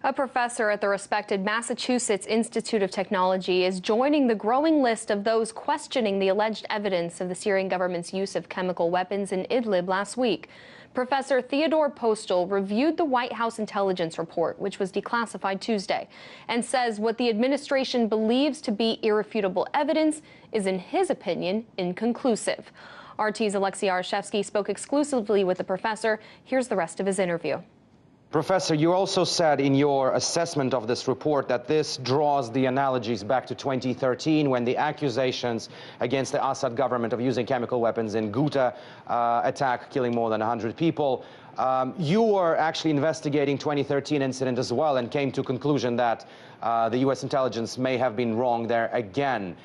A professor at the respected Massachusetts Institute of Technology is joining the growing list of those questioning the alleged evidence of the Syrian government's use of chemical weapons in Idlib last week. Professor Theodore Postol reviewed the White House intelligence report, which was declassified Tuesday, and says what the administration believes to be irrefutable evidence is, in his opinion, inconclusive. RT's Alexei Arashevsky spoke exclusively with the professor. Here's the rest of his interview. Professor, you also said in your assessment of this report that this draws the analogies back to 2013 when the accusations against the Assad government of using chemical weapons in Ghouta attack, killing more than 100 people. You were actually investigating 2013 incident as well and came to conclusion that the U.S. intelligence may have been wrong there again.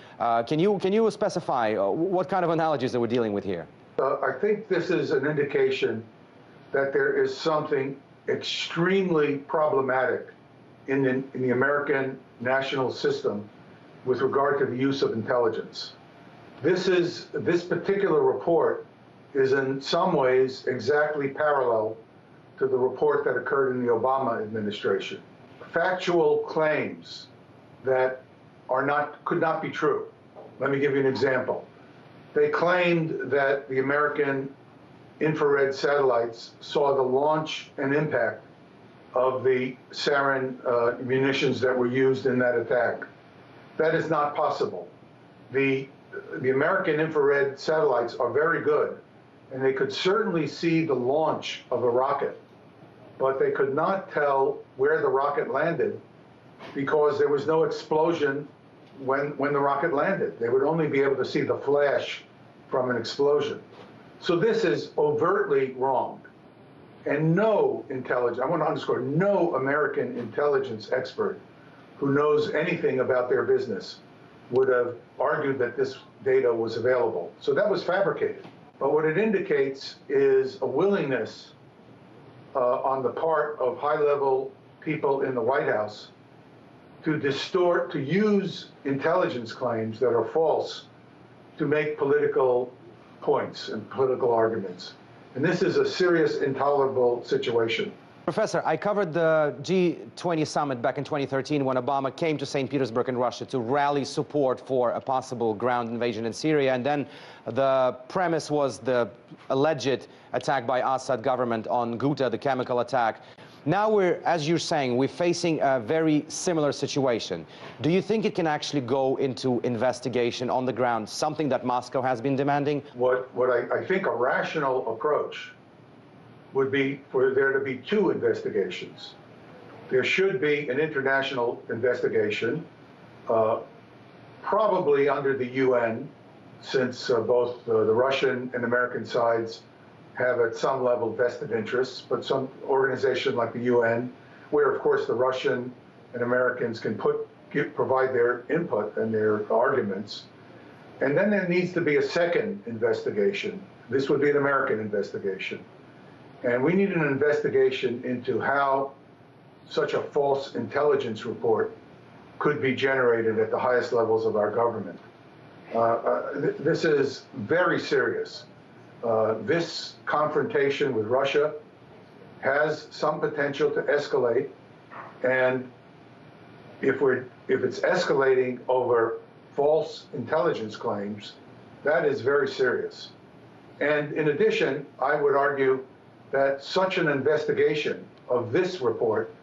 Can you specify what kind of analogies that we're dealing with here? I think this is an indication that there is something extremely problematic in the American national system with regard to the use of intelligence. This particular report is in some ways exactly parallel to the report that occurred in the Obama administration. Factual claims that could not be true. Let me give you an example. They claimed that the American infrared satellites saw the launch and impact of the sarin munitions that were used in that attack. That is not possible. The American infrared satellites are very good, and they could certainly see the launch of a rocket, but they could not tell where the rocket landed because there was no explosion when the rocket landed. They would only be able to see the flash from an explosion. So this is overtly wrong. And no intelligence, I want to underscore, no American intelligence expert who knows anything about their business would have argued that this data was available. So that was fabricated. But what it indicates is a willingness on the part of high-level people in the White House to distort, to use intelligence claims that are false to make political points and political arguments. And this is a serious, intolerable situation. Professor, I covered the G20 summit back in 2013 when Obama came to St. Petersburg in Russia to rally support for a possible ground invasion in Syria. And then the premise was the alleged attack by Assad government on Ghouta, the chemical attack. Now as you're saying, we're facing a very similar situation. Do you think it can actually go into investigation on the ground, something that Moscow has been demanding? What I think a rational approach would be for there to be two investigations. There should be an international investigation, probably under the UN, since both the Russian and American sides have at some level vested interests, but some organization like the UN, where of course the Russian and Americans can provide their input and their arguments. And then there needs to be a second investigation. This would be an American investigation. And we need an investigation into how such a false intelligence report could be generated at the highest levels of our government. This is very serious. This confrontation with Russia has some potential to escalate, and if it's escalating over false intelligence claims, that is very serious. And in addition, I would argue that such an investigation of this report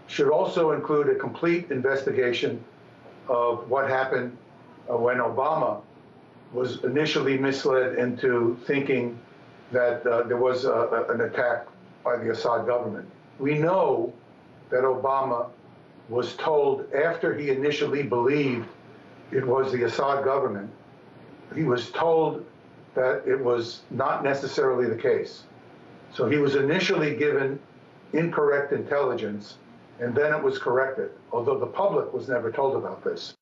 should also include a complete investigation of what happened when Obama was initially misled into thinking that there was an attack by the Assad government. We know that Obama was told, after he initially believed it was the Assad government, he was told that it was not necessarily the case. So he was initially given incorrect intelligence, and then it was corrected, although the public was never told about this.